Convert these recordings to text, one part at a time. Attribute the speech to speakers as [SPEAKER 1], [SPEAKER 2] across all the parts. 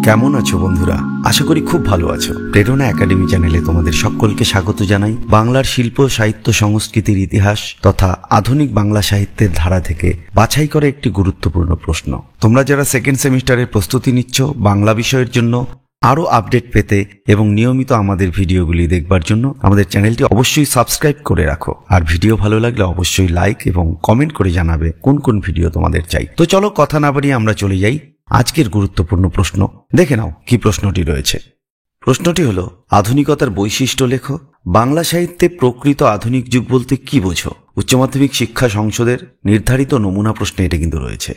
[SPEAKER 1] কেমন আছো বন্ধুরা? আশা করি খুব ভালো আছো। প্রেরণা একাডেমি চ্যানেলে তোমাদের সকলকে স্বাগত জানাই। বাংলার শিল্প, সাহিত্য, সংস্কৃতির ইতিহাস তথা আধুনিক বাংলা সাহিত্যের ধারা থেকে বাছাই করে একটি গুরুত্বপূর্ণ প্রশ্ন। তোমরা যারা সেকেন্ড সেমিস্টারের প্রস্তুতি নিচ্ছ, বাংলা বিষয়ের জন্য আরও আপডেট পেতে এবং নিয়মিত আমাদের ভিডিওগুলি দেখবার জন্য আমাদের চ্যানেলটি অবশ্যই সাবস্ক্রাইব করে রাখো। আর ভিডিও ভালো লাগলে অবশ্যই লাইক এবং কমেন্ট করে জানাবে কোন কোন ভিডিও তোমাদের চাই। তো চলো কথা না বাড়িয়ে আমরা চলে যাই আজকের গুরুত্বপূর্ণ প্রশ্ন। দেখে নাও কি প্রশ্নটি রয়েছে। প্রশ্নটি হলো, আধুনিকতার বৈশিষ্ট্য লেখো। বাংলা সাহিত্যে প্রকৃত আধুনিক যুগ বলতে কি বোঝো? উচ্চ মাধ্যমিক শিক্ষা সংসদের নির্ধারিত নমুনা প্রশ্নে এটা কিন্তু রয়েছে,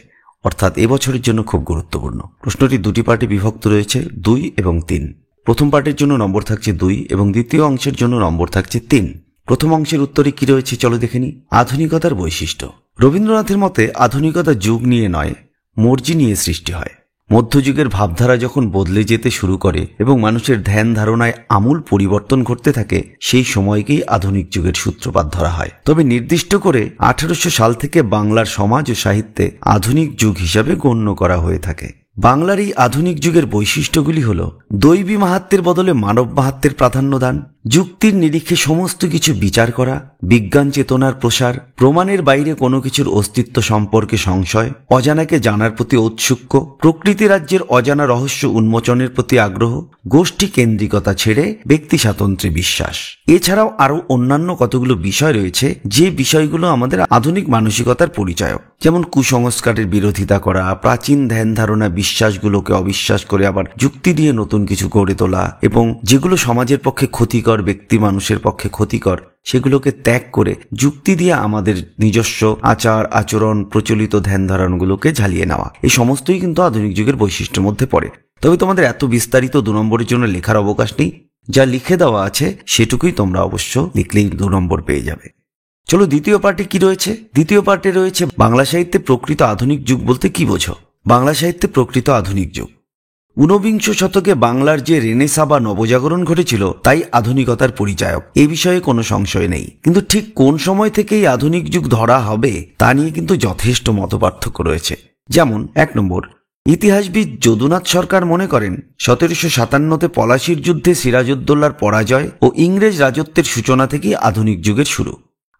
[SPEAKER 1] অর্থাৎ এবছরের জন্য খুব গুরুত্বপূর্ণ। প্রশ্নটি দুটি পার্টে বিভক্ত রয়েছে, 2 এবং 3। প্রথম পার্টের জন্য নম্বর থাকছে 2 এবং দ্বিতীয় অংশের জন্য নম্বর থাকছে 3। প্রথম অংশের উত্তরে কি রয়েছে চলো দেখে নিই। আধুনিকতার বৈশিষ্ট্য। রবীন্দ্রনাথের মতে আধুনিকতা যুগ নিয়ে নয়, মর্জি নিয়ে সৃষ্টি হয়। মধ্যযুগের ভাবধারা যখন বদলে যেতে শুরু করে এবং মানুষের ধ্যান ধারণায় আমূল পরিবর্তন ঘটতে থাকে, সেই সময়কেই আধুনিক যুগের সূত্রপাত ধরা হয়। তবে নির্দিষ্ট করে 1800 সাল থেকে বাংলার সমাজ ও সাহিত্যে আধুনিক যুগ হিসাবে গণ্য করা হয়ে থাকে। বাংলার এই আধুনিক যুগের বৈশিষ্ট্যগুলি হল, দৈবী মাহাত্ম্যের বদলে মানব মাহাত্ম্যের প্রাধান্য দান, যুক্তির নিরিখে সমস্ত কিছু বিচার করা, বিজ্ঞান চেতনার প্রসার, প্রমাণের বাইরে কোনো কিছুর অস্তিত্ব সম্পর্কে সংশয়, অজানাকে জানার প্রতি ঔৎসুক্য, প্রকৃতি রাজ্যের অজানা রহস্য উন্মোচনের প্রতি আগ্রহ, গোষ্ঠী কেন্দ্রিকতা ছেড়ে ব্যক্তি স্বাতন্ত্র্যে বিশ্বাস। এছাড়াও আরও অন্যান্য কতগুলো বিষয় রয়েছে যে বিষয়গুলো আমাদের আধুনিক মানসিকতার পরিচায়ক, যেমন কুসংস্কারের বিরোধিতা করা, প্রাচীন ধ্যান ধারণা বিশ্বাসগুলোকে অবিশ্বাস করে আবার যুক্তি দিয়ে নতুন কিছু গড়ে তোলা, এবং যেগুলো সমাজের পক্ষে ক্ষতিকর, ব্যক্তি মানুষের পক্ষে ক্ষতিকর, সেগুলোকে ত্যাগ করে যুক্তি দিয়ে আমাদের নিজস্ব আচার আচরণ, প্রচলিত ধ্যান ধারণাগুলোকে ঝালিয়ে নেওয়া, এই সমস্তই কিন্তু আধুনিক যুগের বৈশিষ্ট্যের মধ্যে পড়ে। তবে তোমাদের এত বিস্তারিত 2 নম্বরের জন্য লেখার অবকাশ নেই। যা লিখে দেওয়া আছে সেটুকুই তোমরা অবশ্য লিখলেই 2 নম্বর পেয়ে যাবে। চলো দ্বিতীয় পার্টে কি রয়েছে। দ্বিতীয় পার্টে রয়েছে, বাংলা সাহিত্যে প্রকৃত আধুনিক যুগ বলতে কি বোঝো? বাংলা সাহিত্যে প্রকৃত আধুনিক যুগ। 19বিংশ শতকে বাংলার যে রেনেসা বা নবজাগরণ ঘটেছিল তাই আধুনিকতার পরিচায়ক, এ বিষয়ে কোনো সংশয় নেই। কিন্তু ঠিক কোন সময় থেকে এই আধুনিক যুগ ধরা হবে তা নিয়ে কিন্তু যথেষ্ট মতপার্থক্য রয়েছে। যেমন 1 নম্বর, ইতিহাসবিদ যদুনাথ সরকার মনে করেন 1757তে পলাশির যুদ্ধে সিরাজউদ্দৌলার পরাজয় ও ইংরেজ রাজত্বের সূচনা থেকেই আধুনিক যুগের শুরু।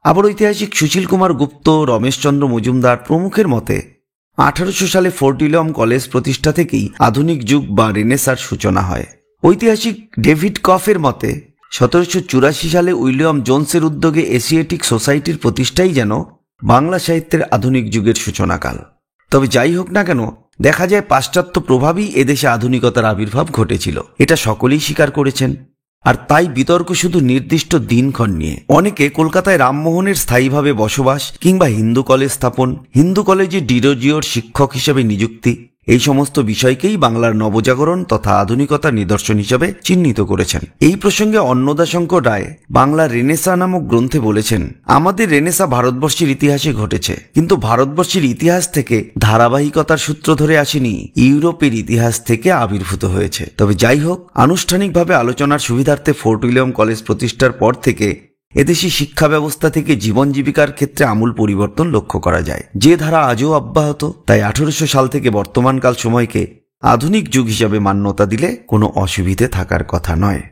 [SPEAKER 1] আবার ঐতিহাসিক সুশীল কুমার গুপ্ত, রমেশচন্দ্র মজুমদার প্রমুখের মতে 1800 সালে ফোর্ট উইলিয়াম কলেজ প্রতিষ্ঠা থেকেই আধুনিক যুগ বা রেনেসার সূচনা হয়। ঐতিহাসিক ডেভিড কফের মতে 1784 সালে উইলিয়াম জোন্সের উদ্যোগে এশিয়াটিক সোসাইটির প্রতিষ্ঠাই যেন বাংলা সাহিত্যের আধুনিক যুগের সূচনাকাল। তবে যাই হোক না কেন, দেখা যায় পাশ্চাত্য প্রভাবই এদেশে আধুনিকতার আবির্ভাব ঘটেছিল, এটা সকলেই স্বীকার করেছেন। আর তাই বিতর্ক শুধু নির্দিষ্ট দিনক্ষণ নিয়ে। অনেকে কলকাতায় রামমোহনের স্থায়ীভাবে বসবাস কিংবা হিন্দু কলেজ স্থাপন, হিন্দু কলেজে ডিরোজিওর শিক্ষক হিসেবে নিযুক্তি, এই সমস্ত বিষয়কেই বাংলার নবজাগরণ তথা আধুনিকতার নিদর্শন হিসেবে চিহ্নিত করেছেন। এই প্রসঙ্গে অন্নদাশঙ্কর রায় বাংলার রেনেসা নামক গ্রন্থে বলেছেন, আমাদের রেনেসা ভারতবর্ষের ইতিহাসে ঘটেছে, কিন্তু ভারতবর্ষের ইতিহাস থেকে ধারাবাহিকতার সূত্র ধরে আসেনি, ইউরোপের ইতিহাস থেকে আবির্ভূত হয়েছে। তবে যাই হোক, আনুষ্ঠানিকভাবে আলোচনার সুবিধার্থে ফোর্ট উইলিয়াম কলেজ প্রতিষ্ঠার পর থেকে এদেশি শিক্ষা ব্যবস্থা থেকে জীবন জীবিকার ক্ষেত্রে আমূল পরিবর্তন লক্ষ্য করা যায়, যে ধারা আজও অব্যাহত। তাই 1800 সাল থেকে বর্তমানকাল সময়কে আধুনিক যুগ হিসাবে মান্যতা দিলে কোনো অসুবিধে থাকার কথা নয়।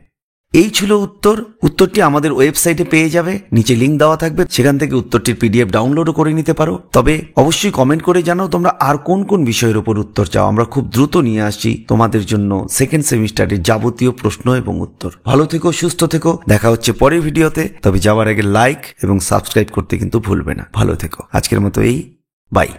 [SPEAKER 1] এই ছিল উত্তর। উত্তরটি আমাদের ওয়েবসাইটে পেয়ে যাবে, নিচে লিঙ্ক দেওয়া থাকবে, সেখান থেকে উত্তরটির PDF ডাউনলোডও করে নিতে পারো। তবে অবশ্যই কমেন্ট করে জানাও তোমরা আর কোন কোন বিষয়ের উপর উত্তর চাও। আমরা খুব দ্রুত নিয়ে আসছি তোমাদের জন্য সেকেন্ড সেমিস্টারের যাবতীয় প্রশ্ন এবং উত্তর। ভালো থেকো, সুস্থ থেকো, দেখা হচ্ছে পরের ভিডিওতে। তবে যাওয়ার আগে লাইক এবং সাবস্ক্রাইব করতে কিন্তু ভুলবে না। ভালো থেকো। আজকের মতো এই বাই।